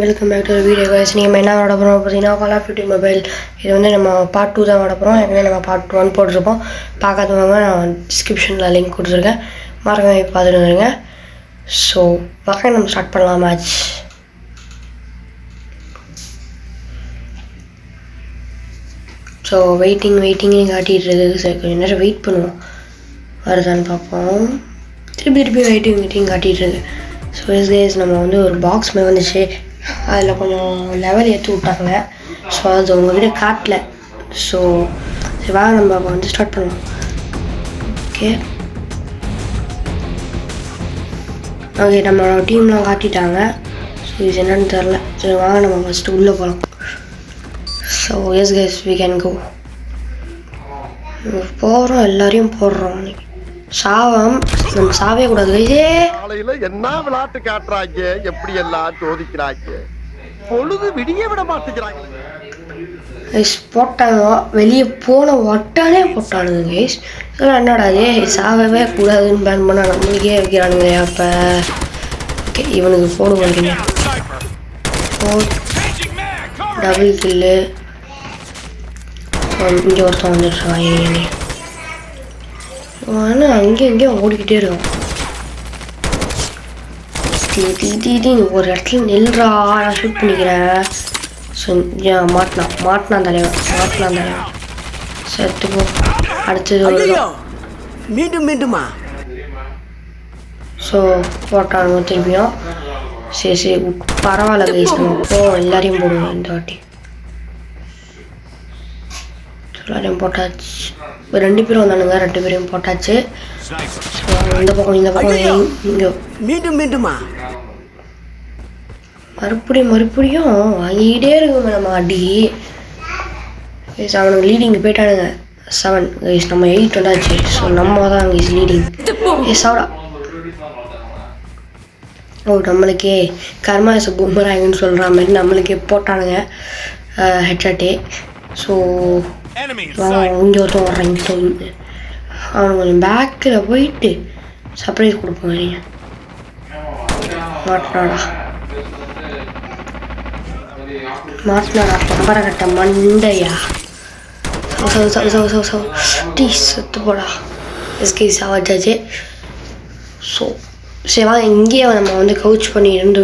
welcome back to the video guys. நீங்கள் என்ன விட போகிறோம் பார்த்தீங்கன்னா Call of Duty Mobile. இது வந்து நம்ம பார்ட் 2 தான் விட போகிறோம். ஏற்கனவே நம்ம பார்ட் 1 போட்டுருப்போம். பார்க்காதவங்க நான் டிஸ்கிரிப்ஷனில் லிங்க் கொடுத்துருக்கேன். மறக்காம பார்த்துட்டு வந்துடுங்க. ஸோ வாங்க நம்ம ஸ்டார்ட் பண்ணலாம் மேட்ச். ஸோ வெயிட்டிங்னு காட்டிகிட்டு இருக்குது. சரி கொஞ்சம் நேரம் வெயிட் பண்ணுவோம், வருதான்னு பார்ப்போம். திருப்பி வெயிட்டிங் காட்டிகிட்டு இருக்கு. ஸோ கேஸ் நம்ம வந்து ஒரு பாக்ஸ் மேலே வந்துச்சு, அதில் கொஞ்சம் லெவல் ஏற்றி விட்டாங்க. ஸோ அது உங்கள்கிட்ட காட்டல. ஸோ சரி வாங்க நம்ம வந்து ஸ்டார்ட் பண்ணலாம். ஓகே நம்மளோட டீம்லாம் காட்டிட்டாங்க. ஸோ இது என்னன்னு தெரில. சரி வாங்க நம்ம ஃபஸ்ட்டு உள்ளே போகலாம். So yes guys we can go. போகிறோம், எல்லாரையும் போடுறோம். நம்ம சாவே கூடாது. என்ன விளையாட்டு காட்டுறாங்க, எப்படி எல்லாம் சோதிக்கிறாங்க, பொழுது விடிய விட மாட்டேங்கிறாங்க. போட்டாங்க, வெளியே போன ஒட்டானே போட்டானுங்க கைஸ். இதெல்லாம் என்னடா அது, சாகவே கூடாதுன்னு பேன் பண்ணால் நம்மளுக்கே வைக்கிறானுங்க. அப்போ ஓகே இவனுக்கு போடு வரீங்க. டபுள் கில்லு. இங்கே ஒருத்தன் வந்துடுறான். ஆனால் அங்கேயும் ஓடிக்கிட்டே இருக்கும். ஒரு இடத்துல நெல்றா, நான் ஷூட் பண்ணிக்கிறேன். ஸோ மாட்டினான் தலைவன். செத்து போ. அடுத்தது மீண்டுமா. ஸோ போட்டானுங்க திரும்பியும். சரி பரவாயில்ல கைஸ், நம்ம போவோம், எல்லாரையும் போடுவோம் இந்த வாட்டி. எல்லாரையும் போட்டாச்சு. ரெண்டு பேரும் வந்தானுங்க, ரெண்டு பேரையும் போட்டாச்சு. இந்த பக்கம் இங்கே மீண்டுமா மறுபடியும் வாங்கிக்கிட்டே இருக்குங்க நம்ம அடி. அவனுக்கு லீடிங் போயிட்டானுங்க 7 கைஸ், நம்ம 8 வந்தாச்சு. ஸோ நம்ம தான் கைஸ் லீடிங். சாவடா. ஓ நம்மளுக்கே கர்மாஸ் பூமராங்கன்னு சொல்கிற மாதிரி நம்மளுக்கே போட்டானுங்க ஹெட்ஷாட்டே. ஸோ இங்கே ஒருத்தன் வர்றேன். அவனுக்கு கொஞ்சம் பேக்கில் போயிட்டு சர்ப்ரைஸ் கொடுப்போம். நீங்கள் மாட்டினாடா பம்பர கட்ட மண்டையா. டீ செத்து போடா. எஸ்கே சாவாச்சாச்சு. ஸோ சரி வாங்க இங்கேயே நம்ம வந்து கவுச் பண்ணி இருந்து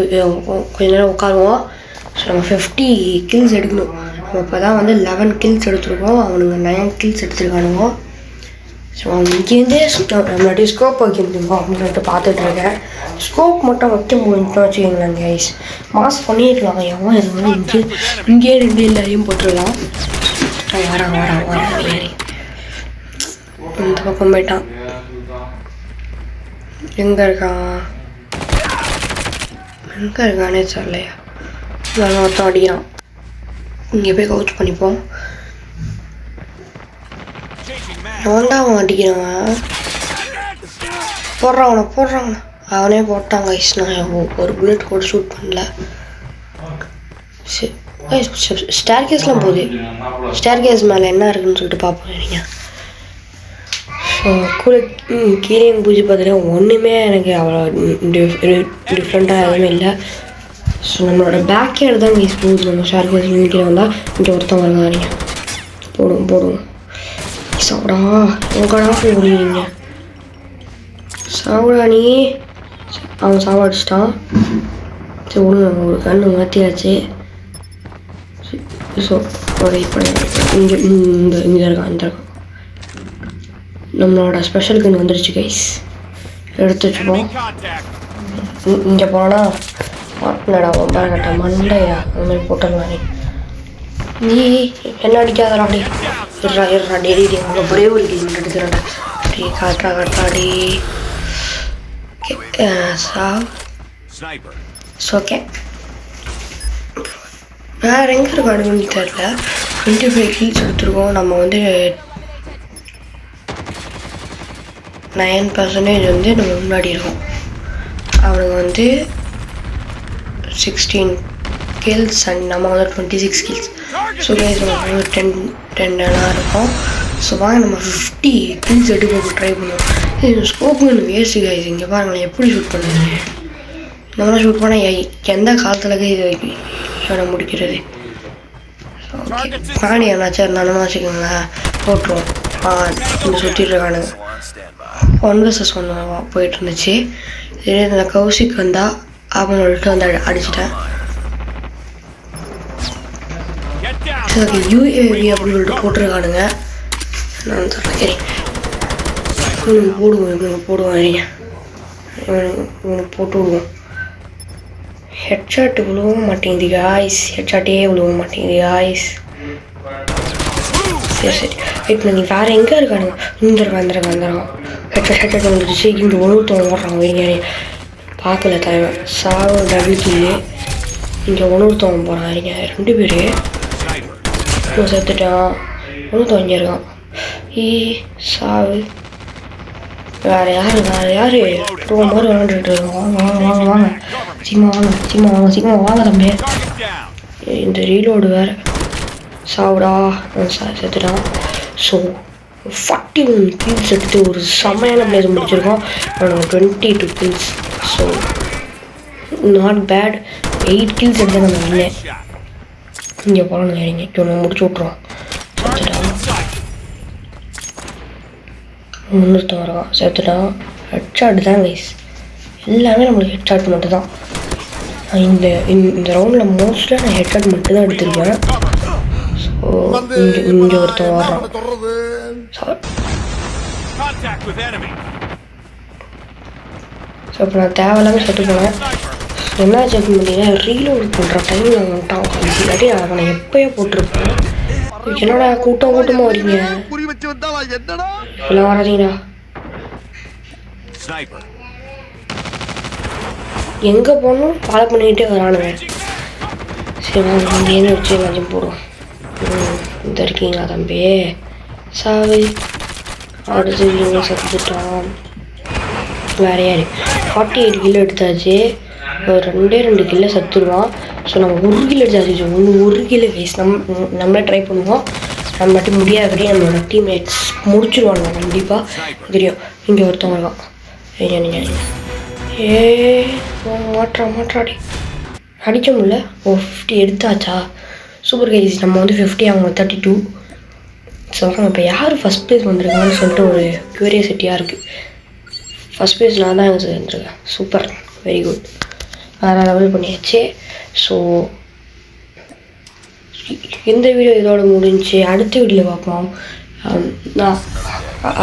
கொஞ்ச நேரம் உட்காருவோம். ஸோ நம்ம 50 kills எடுக்கணும். நம்ம இப்போ தான் வந்து 11 kills எடுத்துருக்கோம், அவனுங்க 9 kills எடுத்துருக்கானுங்க. ஸோ அவங்க இங்கேருந்தே நம்மளுடைய ஸ்கோப் வைக்கணும் அப்படின்ட்டு பார்த்துட்ருக்கேன். ஸ்கோப் மட்டும் வைக்க முடிஞ்சுன்னு வச்சுக்கோங்களேன் கைஸ், மாஸ் பண்ணிடலாம். எவன் இது வந்து இங்கேயே ரெண்டு எல்லாரையும் போட்டுடலாம். வரான் ஏறி இந்த பக்கம் போயிட்டான். எங்கே இருக்கானே தெரியலையா. நான் ஒருத்தன் அடிக்கிறான். இங்கே போய் கவுச் பண்ணிப்போம். அவன்டா அவன் அடிக்கிறான். போடுறான் அவனே போட்டான் கைஸ். நான் ஒரு புல்லட் கூட ஷூட் பண்ணல. ஸ்டேர் கேஸ்லாம் போகுது. ஸ்டேர் கேஸ் மேலே என்ன இருக்குன்னு சொல்லிட்டு பார்ப்போம். நீங்கள் கூட கீழேயும் பூஜை பார்த்துட்டேன், ஒன்றுமே எனக்கு அவ்வளோ டிஃப்ரெண்ட்டாக எதுவுமே இல்லை. ஸோ நம்மளோட பேக் ஏடு தான் கைஸ் போகுது. நம்ம ஸ்டேர் கேஸ் கீழே வந்தால் இங்கே ஒருத்தன் வருங்க. நீங்கள் போடுவோம். சாப்பிடா உங்கடா போடுவீங்க. சாப்பிடா நீ. அவன் சாப்பிடிச்சிட்டான். சரி விடுங்க, நம்ம ஒரு கண்ணு மாற்றியாச்சு. ஸோ வெயிட் பண்ணி இங்கே இருக்கான். நம்மளோட ஸ்பெஷல் கன் வந்துருச்சு கைஸ், எடுத்து வச்சுப்போம். இங்கே போனால் மாட்டினடா ஒம்பரை கட்ட மண்டையா அந்த மாதிரி போட்டுடலாம். நீ என்ன அடிக்காதடா. அப்படி இருறா டெய்லி உங்கள் ஒரே ஒரு கேம் எடுத்துக்கிறேன்டா. அப்படி காட்டுறாடி. ஓகே வேறு எங்கே இருக்கானுன்னு தெரில. 25 kills எடுத்துருக்கோம். நம்ம வந்து 9% வந்து நம்ம முன்னாடி இருக்கோம். அவனுக்கு வந்து 16 kills அண்ட் நம்ம வந்து 26 kills. ஸோ கைஸ் நம்ம 10 எல்லாம் இருக்கும். ஸோ வாங்க நம்ம 50 kills எடுக்க ட்ரை பண்ணுவோம். Scope waste guys. இங்கே பாருங்களேன் எப்படி ஷூட் பண்ணுறீங்க. நம்மளாம் ஷூட் பண்ணால் எந்த காலத்தில் இவனை முடிக்கிறது? பிராணி என்னாச்சும் இருந்தாலும் வச்சுக்கோங்களேன் போட்டுருவோம். இந்த சுற்றிட்டு இருக்கானுங்க 1 vs 1 போயிட்டு இருந்துச்சு. சரி இந்த கௌசிக் வந்தால் அவன் சொல்லிட்டு வந்து அடிச்சிட்டேன். சரி யூஏவி அப்படின்னு சொல்லிட்டு போட்டிருக்கானுங்க. நான் சொல்கிறேன் இவனுக்கு போடுவோம் வரீங்க இவனுக்கு போட்டு விடுவோம். ஹெட்ஷாட்டு விழுவும் மாட்டேங்குது காய்ஸ். ஹெட்ஷாட்டே விழுவும் மாட்டேங்குது காய்ஸ். சரி இப்போ நீ வேறு எங்கே இருக்கானுங்க? வந்துடுறான் ஹெட்ஷாட் வந்துடுச்சு. இங்கே ஒழுத்தவன் ஓடுறான் வைங்க. பார்க்கல தலைவன் சாவு டபிள்யூ. இங்கே ஒழுத்தவன் போகிறான் வரீங்க 2 பேர் செத்துட்டான். ஒழுத்தவன் இங்கே இருக்கான். சாவு வேறு யார் ரொம்ப மாதிரி விளாண்டுட்டு இருக்கோம். வாங்க சீக்கிரமா வாங்க தம்பி. இந்த ரீலோடு வேறு சாவுடா செத்துட்டான். ஸோ 41 kills எடுத்து ஒரு செம்மையான பிளேஸ் முடிச்சிருக்கோம். 22 kills. So not bad. 8 kills எடுத்து நம்ம இல்லை. இங்கே போகணும் நினைங்க. ஒன்று முடிச்சு விட்ருவோம். செத்துட்டான். முன்னூற்றம் வரும். செத்துட்டான். ஹெட்ஷாட் தான் கைஸ். எல்லாமே நம்மளுக்கு ஹெட்ஷாட் மட்டும் தான். இந்த ரவுண்டில் மோஸ்ட்டாக நான் ஹெட்ஷாட் மட்டும் தான் எடுத்திருக்கேன். ஸோ இங்கே ஒருத்தன் வர்றான். ஸோ இப்போ நான் தேவையில்லாமல் செத்து போனேன். என்ன செக் பண்ணிங்கன்னா ரீலோட் பண்ணுற டைமில் வந்துட்டான். இல்லாட்டி அவனை எப்போயே போட்டிருப்பேன். என்னடா கூட்டமாக வரீங்க? எல்லாம் வராதீங்கடா. எங்கே போகணும் ஃபாலோ பண்ணிக்கிட்டே வரானுங்க. சரி வாங்க இங்கேருந்து வச்சு எல்லாத்தையும் போடுவோம். இந்த இருக்கீங்களா தம்பி? சாவு அடுத்து இவங்க செத்துட்டான். வேறு யார் 48 கிலோ எடுத்தாச்சு. ஒரு 2 கிலோ செத்துடுவான். ஸோ நம்ம 1 கிலோ எடுத்தாச்சு. 1 கிலோ வேஸ்ட். நம்மளே ட்ரை பண்ணுவோம். நம்ம மட்டும் முடியாதபடி நம்மளோட டீம்மேட்ஸ் முடிச்சுடுவாங்க கண்டிப்பாக தெரியும். இங்கே ஒருத்தவங்க இருக்கான். மாட்டாடி அடிக்க முடியல. 50 எடுத்தாச்சா? Super guys. நம்ம 50 அவங்க 32. ஸோ இப்போ யார் ஃபஸ்ட் ப்ளேஸ் வந்திருக்காங்கன்னு சொல்லிட்டு ஒரு க்யூரியாசிட்டியாக இருக்குது. ஃபஸ்ட் ப்ளேஸ் நான் தான் எனக்கு வந்துருக்கேன். Super, very good. வேறு லெவல் பண்ணியாச்சு. ஸோ இந்த வீடியோ இதோட முடிஞ்சு. அடுத்த வீடியோ பார்ப்போம். நான்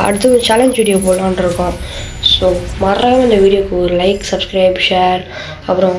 அடுத்து ஒரு சேலஞ்ச் வீடியோ போடலான் இருக்கோம். ஸோ மறக்காம இந்த வீடியோக்கு ஒரு லைக், சப்ஸ்கிரைப், ஷேர் அப்புறம்